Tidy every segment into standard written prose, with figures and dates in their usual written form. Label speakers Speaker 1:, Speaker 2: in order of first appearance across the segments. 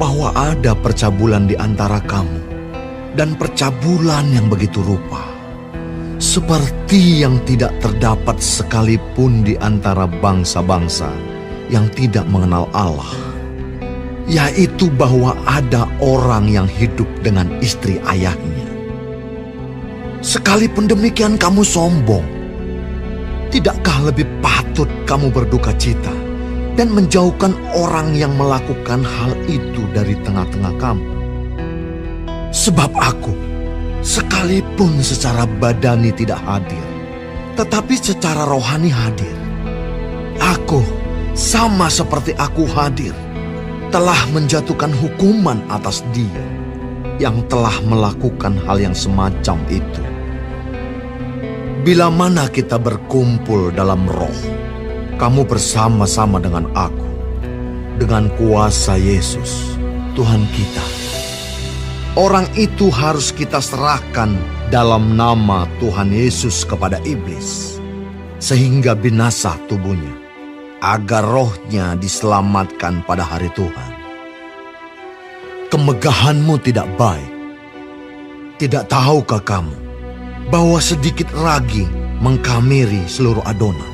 Speaker 1: bahwa ada percabulan di antara kamu, dan percabulan yang begitu rupa, seperti yang tidak terdapat sekalipun di antara bangsa-bangsa yang tidak mengenal Allah, yaitu bahwa ada orang yang hidup dengan istri ayahnya. Sekalipun demikian kamu sombong, tidakkah lebih patut kamu berduka cita dan menjauhkan orang yang melakukan hal itu dari tengah-tengah kamu? Sebab aku, sekalipun secara badani tidak hadir, tetapi secara rohani hadir. Aku, sama seperti aku hadir, telah menjatuhkan hukuman atas dia yang telah melakukan hal yang semacam itu. Bila mana kita berkumpul dalam roh, kamu bersama-sama dengan aku, dengan kuasa Yesus, Tuhan kita. Orang itu harus kita serahkan dalam nama Tuhan Yesus kepada iblis, sehingga binasa tubuhnya, agar rohnya diselamatkan pada hari Tuhan. Kemegahanmu tidak baik. Tidak tahukah kamu bahwa sedikit ragi mengkamiri seluruh adonan?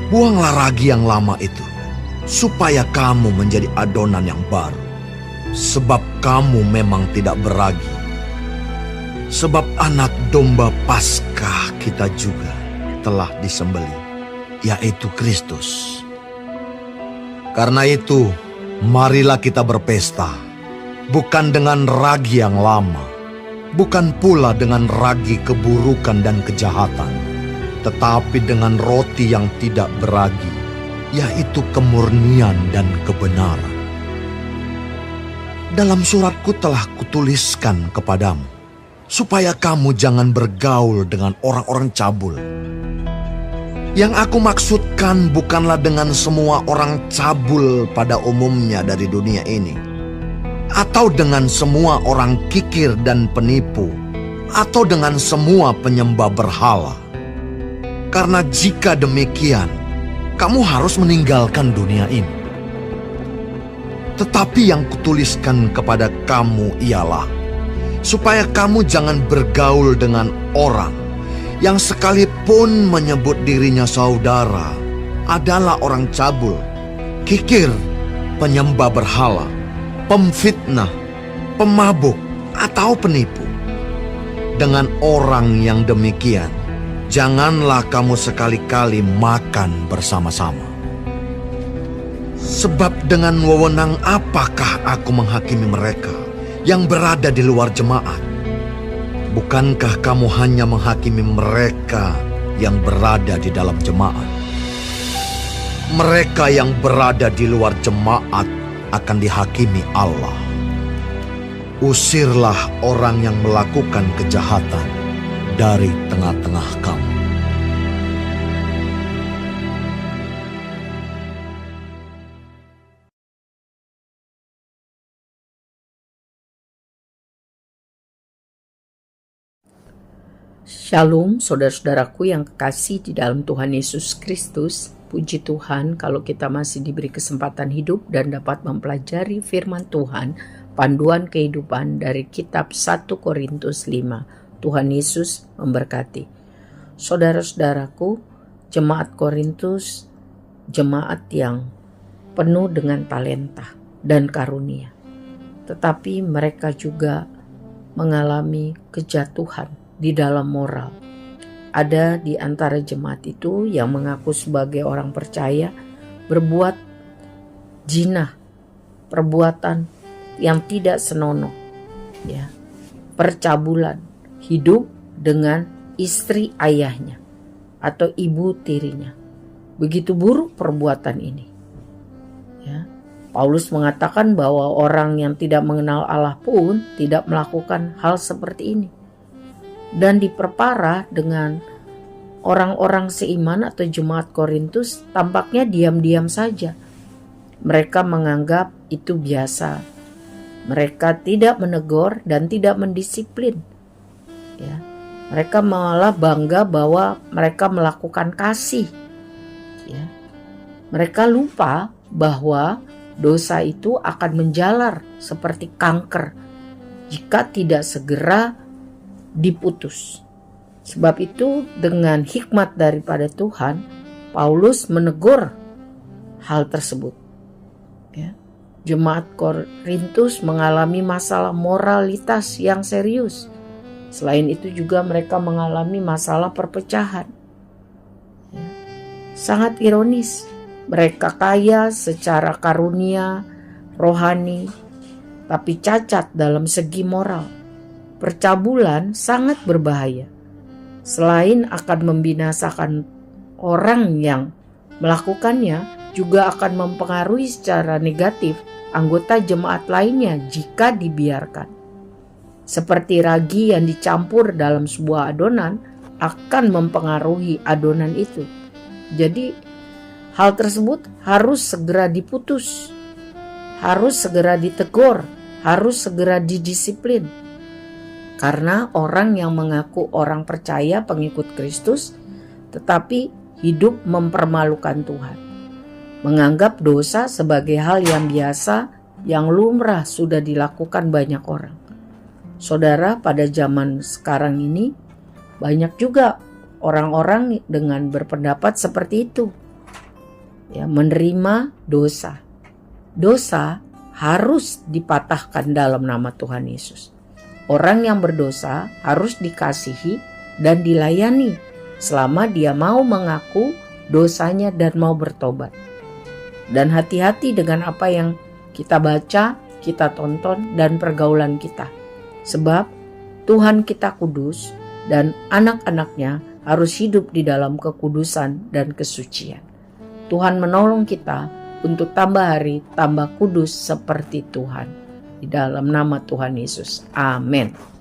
Speaker 1: Buanglah ragi yang lama itu, supaya kamu menjadi adonan yang baru. Sebab kamu memang tidak beragi. Sebab anak domba Paskah kita juga telah disembelih, yaitu Kristus. Karena itu, marilah kita berpesta, bukan dengan ragi yang lama, bukan pula dengan ragi keburukan dan kejahatan, tetapi dengan roti yang tidak beragi, yaitu kemurnian dan kebenaran. Dalam suratku telah kutuliskan kepadamu, supaya kamu jangan bergaul dengan orang-orang cabul. Yang aku maksudkan bukanlah dengan semua orang cabul pada umumnya dari dunia ini, atau dengan semua orang kikir dan penipu, atau dengan semua penyembah berhala. Karena jika demikian, kamu harus meninggalkan dunia ini. Tetapi yang kutuliskan kepada kamu ialah, supaya kamu jangan bergaul dengan orang yang sekalipun menyebut dirinya saudara adalah orang cabul, kikir, penyembah berhala, pemfitnah, pemabuk, atau penipu. Dengan orang yang demikian, janganlah kamu sekali-kali makan bersama-sama. Sebab dengan wewenang apakah aku menghakimi mereka yang berada di luar jemaat? Bukankah kamu hanya menghakimi mereka yang berada di dalam jemaat? Mereka yang berada di luar jemaat akan dihakimi Allah. Usirlah orang yang melakukan kejahatan dari tengah-tengah kamu.
Speaker 2: Shalom saudara-saudaraku yang kekasih di dalam Tuhan Yesus Kristus. Puji Tuhan kalau kita masih diberi kesempatan hidup dan dapat mempelajari firman Tuhan, panduan kehidupan dari kitab 1 Korintus 5. Tuhan Yesus memberkati. Saudara-saudaraku, jemaat Korintus, jemaat yang penuh dengan talenta dan karunia. Tetapi mereka juga mengalami kejatuhan di dalam moral. Ada di antara jemaat itu yang mengaku sebagai orang percaya berbuat jinah, perbuatan yang tidak senonoh, ya, percabulan, hidup dengan istri ayahnya atau ibu tirinya. Begitu buruk perbuatan ini. Ya. Paulus mengatakan bahwa orang yang tidak mengenal Allah pun tidak melakukan hal seperti ini. Dan diperparah dengan orang-orang seiman atau jemaat Korintus tampaknya diam-diam saja. Mereka menganggap itu biasa. Mereka tidak menegur dan tidak mendisiplin. Ya. Mereka malah bangga bahwa mereka melakukan kasih. Ya. Mereka lupa bahwa dosa itu akan menjalar seperti kanker jika tidak segera diputus. Sebab itu dengan hikmat daripada Tuhan, Paulus menegur hal tersebut. Ya. Jemaat Korintus mengalami masalah moralitas yang serius. Selain itu juga mereka mengalami masalah perpecahan. Ya. Sangat ironis, mereka kaya secara karunia rohani, tapi cacat dalam segi moral. Percabulan sangat berbahaya. Selain akan membinasakan orang yang melakukannya, juga akan mempengaruhi secara negatif anggota jemaat lainnya jika dibiarkan. Seperti ragi yang dicampur dalam sebuah adonan akan mempengaruhi adonan itu. Jadi hal tersebut harus segera diputus, harus segera ditegur, harus segera didisiplin. Karena orang yang mengaku orang percaya pengikut Kristus tetapi hidup mempermalukan Tuhan, menganggap dosa sebagai hal yang biasa, yang lumrah sudah dilakukan banyak orang. Saudara, pada zaman sekarang ini banyak juga orang-orang dengan berpendapat seperti itu. Ya, menerima dosa. Dosa harus dipatahkan dalam nama Tuhan Yesus. Orang yang berdosa harus dikasihi dan dilayani selama dia mau mengaku dosanya dan mau bertobat. Dan hati-hati dengan apa yang kita baca, kita tonton, dan pergaulan kita. Sebab Tuhan kita kudus dan anak-anaknya harus hidup di dalam kekudusan dan kesucian. Tuhan menolong kita untuk tambah hari, tambah kudus seperti Tuhan. Di dalam nama Tuhan Yesus. Amin.